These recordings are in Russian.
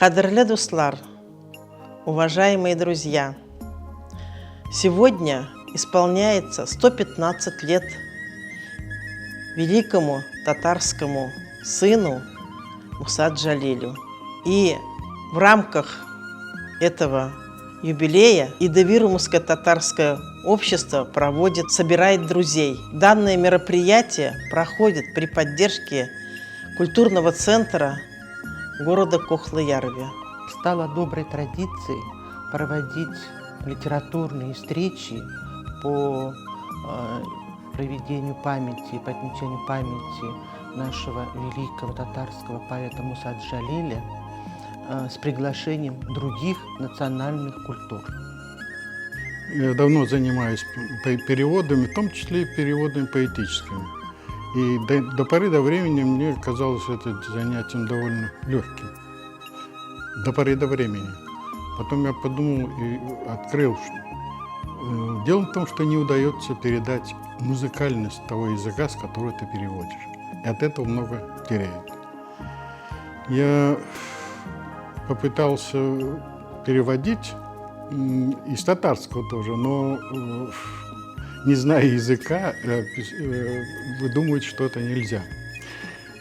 Кадрле дуслар, уважаемые друзья, сегодня исполняется 115 лет великому татарскому сыну Муса Джалилю. И в рамках этого юбилея Идевир русско-татарское общество собирает друзей. Данное мероприятие проходит при поддержке культурного центра города Кохлы-Ярви. Стало доброй традицией проводить литературные встречи по проведению памяти, по отмечанию памяти нашего великого татарского поэта Муса Джалиля с приглашением других национальных культур. Я давно занимаюсь переводами, в том числе и переводами поэтическими. И до поры до времени мне казалось это занятием довольно легким. До поры до времени. Потом я подумал и открыл, что дело в том, что не удается передать музыкальность того языка, с которого ты переводишь. И от этого много теряют. Я попытался переводить из татарского тоже, но не зная языка, выдумывать что-то нельзя.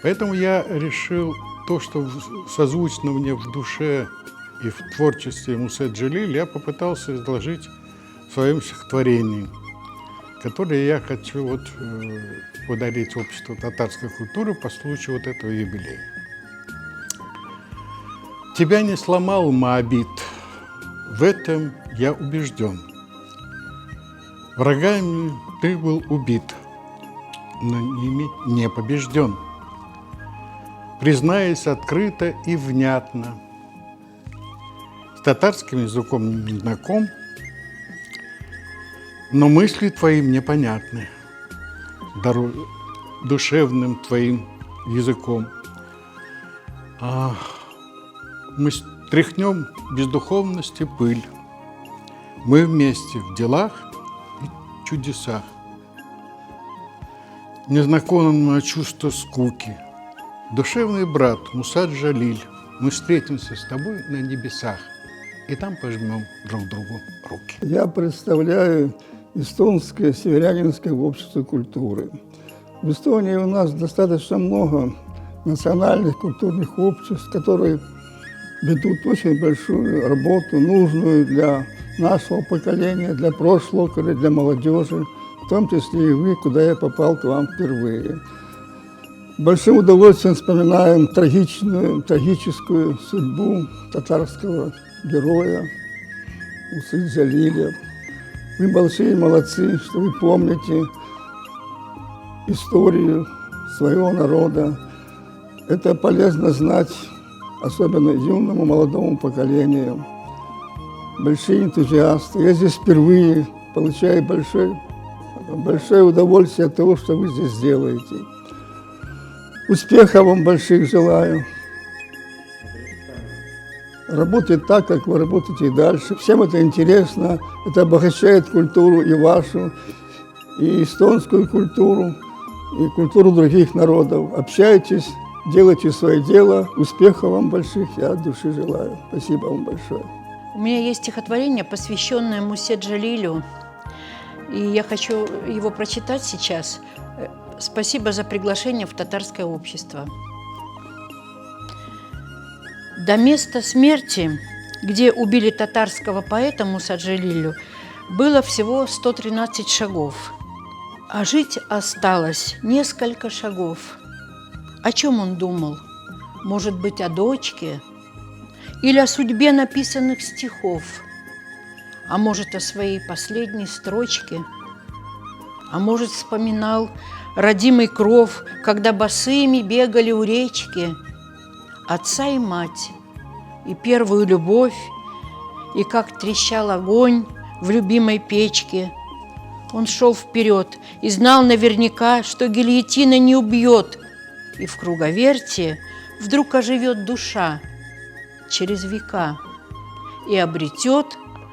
Поэтому я решил то, что созвучно мне в душе и в творчестве Мусы Джалиля, я попытался изложить в своем стихотворении, которое я хочу подарить обществу татарской культуры по случаю этого юбилея. Тебя не сломал Моабит, в этом я убежден. Врагами ты был убит, но ими не побежден. Признаясь открыто и внятно, с татарским языком не знаком, но мысли твои мне понятны, душевным твоим языком. Мы стряхнем без духовности пыль, мы вместе в делах и чудесах. Незнакомое чувство скуки, душевный брат Муса Джалиль, мы встретимся с тобой на небесах, и там пожмем друг другу руки. Я представляю эстонское северянинское общество культуры. В Эстонии у нас достаточно много национальных культурных обществ, которые ведут очень большую работу, нужную для нашего поколения, для прошлого поколения, для молодежи, в том числе и вы, куда я попал к вам впервые. Большим удовольствием вспоминаем трагическую судьбу татарского героя Мусы Джалиля. Вы большие молодцы, что вы помните историю своего народа. Это полезно знать, особенно юному молодому поколению. Большие энтузиасты. Я здесь впервые получаю большое удовольствие от того, что вы здесь делаете. Успехов вам больших желаю. Работайте так, как вы работаете и дальше. Всем это интересно. Это обогащает культуру и вашу, и эстонскую культуру, и культуру других народов. Общайтесь, делайте свое дело. Успехов вам больших я от души желаю. Спасибо вам большое. У меня есть стихотворение, посвященное Мусе Джалилю, и я хочу его прочитать сейчас. Спасибо за приглашение в татарское общество. До места смерти, где убили татарского поэта Муса Джалилю, было всего 113 шагов, а жить осталось несколько шагов. О чем он думал? Может быть, о дочке? Или о судьбе написанных стихов? А может, о своей последней строчке? А может, вспоминал родимый кров, когда босыми бегали у речки, отца и мать, и первую любовь, и как трещал огонь в любимой печке. Он шел вперед и знал наверняка, что гильотина не убьет, и в круговертии вдруг оживет душа через века и обретет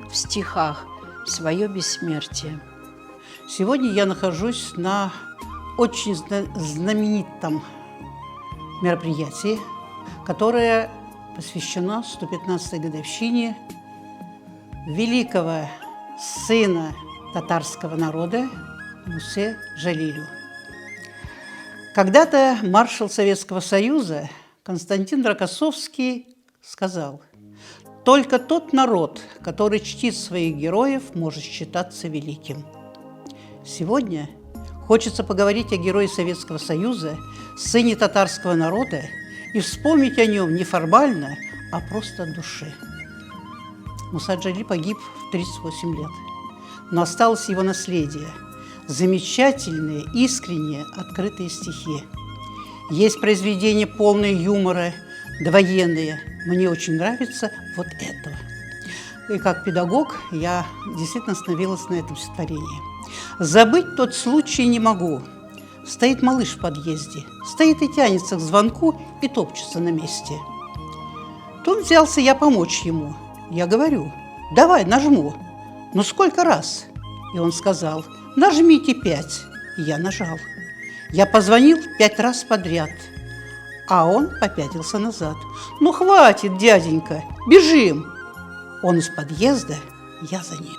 в стихах свое бессмертие. Сегодня я нахожусь на очень знаменитом мероприятии, которое посвящено 115-й годовщине великого сына татарского народа Мусе Джалилю. Когда-то маршал Советского Союза Константин Рокоссовский сказал: «Только тот народ, который чтит своих героев, может считаться великим». Сегодня хочется поговорить о герое Советского Союза, сыне татарского народа, и вспомнить о нем не формально, а просто от души. Муса Джалиль погиб в 38 лет, но осталось его наследие – замечательные, искренние, открытые стихи. Есть произведения, полные юмора, довоенные. Мне очень нравится вот это. И как педагог я действительно остановилась на этом стихотворении. «Забыть тот случай не могу. Стоит малыш в подъезде, стоит и тянется к звонку и топчется на месте. Тут взялся я помочь ему. Я говорю: давай, нажму. Ну сколько раз?» И он сказал: нажмите 5. И я нажал. Я позвонил 5 раз подряд, а он попятился назад. «Ну хватит, дяденька, бежим!» Он из подъезда, я за ним.